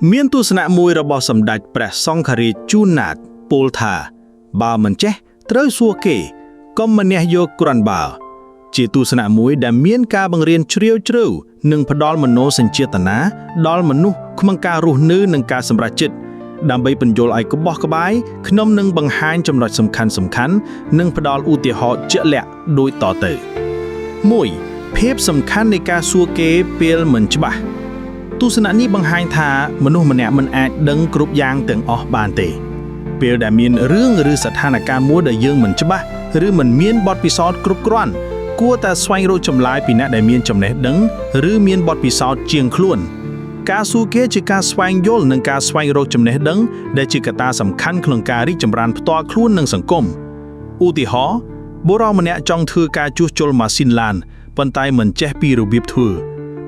មានទស្សនៈមួយរបស់សម្ដេចព្រះសង្ឃរាជជូនណាតពោលថាបើមិនចេះត្រូវសួរគេកុំម្នះយកគ្រាន់បើជាទស្សនៈមួយដែលមានការបង្រៀនជ្រាលជ្រៅនិងផ្ដល់មនោសញ្ចេតនាដល់មនុស្សក្នុងការរស់នៅនិងការសម្រេចចិត្តដើម្បីបញ្យល់ឲ្យក្បោះក្បាយខ្ញុំនឹងបង្ហាញចំណុចសំខាន់ៗនិងផ្ដល់ឧទាហរណ៍ជាក់លាក់ដូចតទៅ1ភាពសំខាន់នៃការសួរគេពេលមិនច្បាស់ទស្សនៈនេះបង្ហាញថាមនុស្សម្នាក់មិនអាចដឹងគ្រប់យ៉ាងទាំងអស់បានទេពេលដែលមានរឿងឬស្ថានភាពមួយដែលយើងមិនច្បាស់ឬមិនមានបទពិសោធន៍គ្រប់គ្រាន់គួរតែស្វែងរកចម្លើយពីអ្នកដែលមានចំណេះដឹងឬមានបទពិសោធន៍ជាងខ្លួនការសួរគេជាការស្វែងយល់និងការស្វែងរកចំណេះដឹងដែលជាកត្តាសំខាន់ក្នុងការរីកចម្រើនផ្ទាល់ខ្លួននិងសង្គមឧទាហរណ៍បុរសម្នាក់ចង់ធ្វើការជួសជុលម៉ាស៊ីនឡានប៉ុន្តែមិនចេះពីរបៀបធ្វើ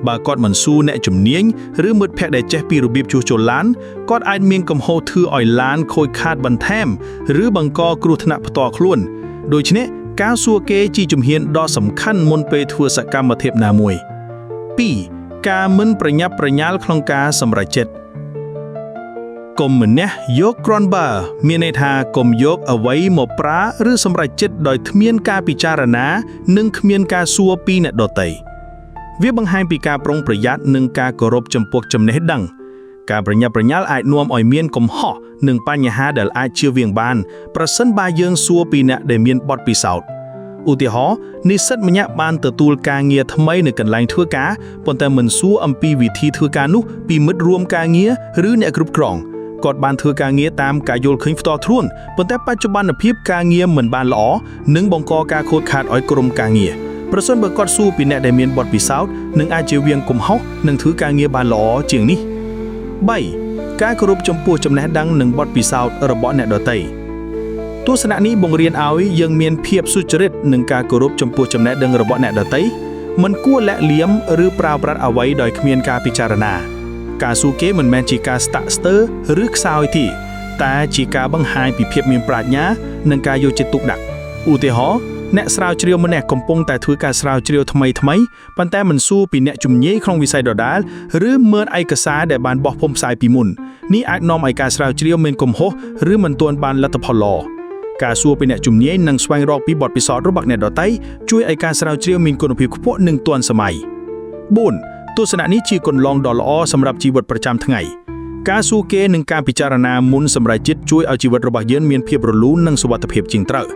បើគាត់មិនសួរអ្នកជំនាញឬមិត្តភ័ក្តិដែលចេះពីរបៀបជួសជុលឡានគាត់អាចមានកំហុសធ្វើឲ្យឡានខូចខាតបន្ថែមឬបង្កគ្រោះថ្នាក់ផ្ទាល់ខ្លួនដូច្នេះការសួរគេជាជំហានដ៏សំខាន់មុនពេលធ្វើសកម្មភាពណាមួយ2ការមិនប្រញាប់ប្រញាល់ក្នុងការសម្រេចចិត្តកុំម្នះយកគ្រាន់បើមានន័យថាកុំយកអ្វីមកប្រើឬសម្រេចចិត្តដោយគ្មានការពិចារណានិងគ្មានការសួរពីអ្នកដទៃវាបង្ហាញពីការប្រុងប្រយ័ត្ននិងការគោរពចំពោះចំណេះដឹងការប្រញាប់ប្រញាល់អាចនាំឲ្យមានកំហុសនិងបញ្ហាដែលអាចជៀសវាងបានប្រសិនបើយើងសួរពីអ្នកដែលមានបទពិសោធន៍ឧទាហរណ៍និស្សិតម្នាក់បានទទួលការងារថ្មីនៅកន្លែងធ្វើការប៉ុន្តែមិនសួរអំពីវិធីធ្វើការនោះពីមិត្តរួមការងារឬអ្នកគ្រប់គ្រងគាត់បានធ្វើការងារតាមការយល់ឃើញផ្ទាល់ខ្លួនប៉ុន្តែបច្ចុប្បន្នភាពការងារមិនបានល្អនិងបង្កការខូចខាតឲ្យក្រុមការងារប្រសិនបើគាត់សួរពីអ្នកដែលមានបទពិសោធន៍នឹងអាចជៀសវាងកំហុសនិងធ្វើការងារបានល្អជាងនេះ3ការគោរពចំពោះចំណេះដឹងនិងបទពិសោធន៍របស់អ្នកដទៃទស្សនៈនេះបង្រៀនឲ្យយើងមានភាពសុចរិតនិងការគោរពចំពោះចំណេះដឹងរបស់អ្នកដទៃមិនគួរលាក់លៀមឬប្រើប្រាស់អ្វីដោយគ្មានការពិចារណាការសួរគេមិនមែនជាការស្តាក់ស្ទើរឬខ្សោយទេតែជាការបង្ហាញពីភាពមានប្រាជ្ញានិងការយកចិត្តទុកដាក់ឧទាហរណ៍អ្នកស្រាវជ្រាវម្នាក់កំពុងតែធ្វើការស្រាវជ្រាវថ្មីប៉ុន្តែមិនសួរពីអ្នកជំនាញក្នុងវិស័យដដែលឬមើលឯកសារដែលបានបោះពុម្ពផ្សាយពីមុននេះអាចនាំឲ្យការស្រាវជ្រាវមានកំហុសឬមិនទាន់បានលទ្ធផលល្អការសួរពីអ្នកជំនាញនិងស្វែងរកពីបទពិសោធន៍របស់អ្នកដទៃជួយឲ្យការស្រាវជ្រាវមានគុណភាពខ្ពស់និងទាន់សម័យ4ទស្សនៈនេះជាគន្លងដ៏ល្អសម្រាប់ជីវិតប្រចាំថ្ងៃការសួរគេនិងការពិចារណាមុនសម្រេចចិត្តជួយឲ្យជីវិតរបស់យើងមានភាពរលូននិងសុវត្ថិភាពជាងត្រូវ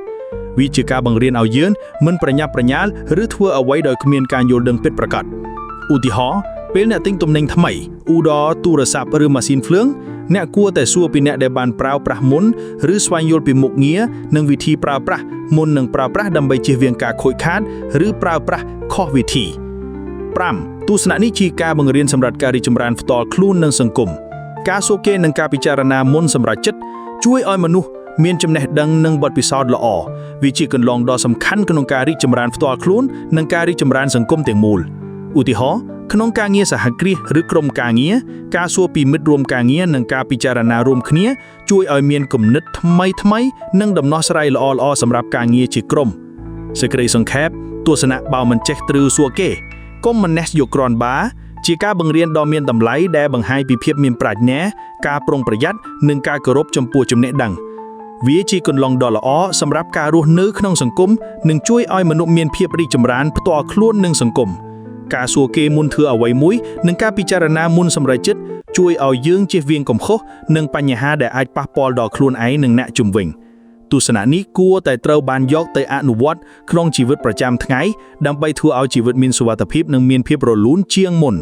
វាជាការបង្រៀនឲ្យយើងមិនប្រញាប់ប្រញាល់ឬធ្វើអ្វីដោយគ្មានការយល់ដឹងពិតប្រាកដឧទាហរណ៍ពេលអ្នកទិញទំនិញថ្មីឧទាហរណ៍ទូរស័ព្ទឬម៉ាស៊ីនភ្លើងអ្នកគួរតែសួរពីអ្នកដែលបានប្រើប្រាស់មុនឬស្វែងយល់ពីមុខងារនិងវិធីប្រើប្រាស់មុននឹងប្រើប្រាស់ដើម្បីជៀសវាងការខូចខាតឬប្រើប្រាស់ខុសវិធី5ទស្សនៈនេះជាការបង្រៀនសម្រាប់ការរីកចម្រើនផ្ទាល់ខ្លួននិងសង្គមការសួរគេនិងការពិចារណាមុនសម្រាប់ចិត្តជួយឲ្យមនុស្សមានចំណេះដឹងនិងបទពិសោធន៍ល្អវាជាគន្លងដ៏សំខាន់ក្នុងការរីកចម្រើនផ្ទាល់ខ្លួននិងការរីកចម្រើនសង្គមទាំងមូលឧទាហរណ៍ក្នុងការងារសហគ្រាសឬក្រុមការងារការសួរពីមិត្តរួមការងារនិងការពិចារណារួមគ្នាជួយឲ្យមានគំនិតថ្មីនិងដំណោះស្រាយល្អៗសម្រាប់ការងារជាក្រុមសេចក្តីសង្ខេបទស្សនៈបើមិនចេះត្រូវសួរគេកុំម្នះយកគ្រាន់បើជាការបង្រៀនដ៏មានតម្លៃដែលបង្ហាញពីភាពមានប្រាជ្ញាការប្រុងប្រយ័ត្ននិងការគោរពចំពោះចំណេះដឹងវាជាគន្លងដ៏ល្អសម្រាប់ការរស់នៅក្នុងសង្គមនិងជួយឲ្យមនុស្សមានភាពរីកចម្រើនផ្ទាល់ខ្លួននិងសង្គមការសួរគេមុនធ្វើអ្វីមួយនិងការពិចារណាមុនសម្រេចចិត្តជួយឲ្យយើងជៀសវាងកំហុសនិងបញ្ហាដែលអាចប៉ះពាល់ដល់ខ្លួនឯងនិងអ្នកជុំវិញទស្សនៈនេះគួរតែត្រូវបានយកទៅអនុវត្តក្នុងជីវិតប្រចាំថ្ងៃដើម្បីធ្វើឲ្យជីវិតមានសុវត្ថិភាពនិងមានភាពរលូនជាងមុន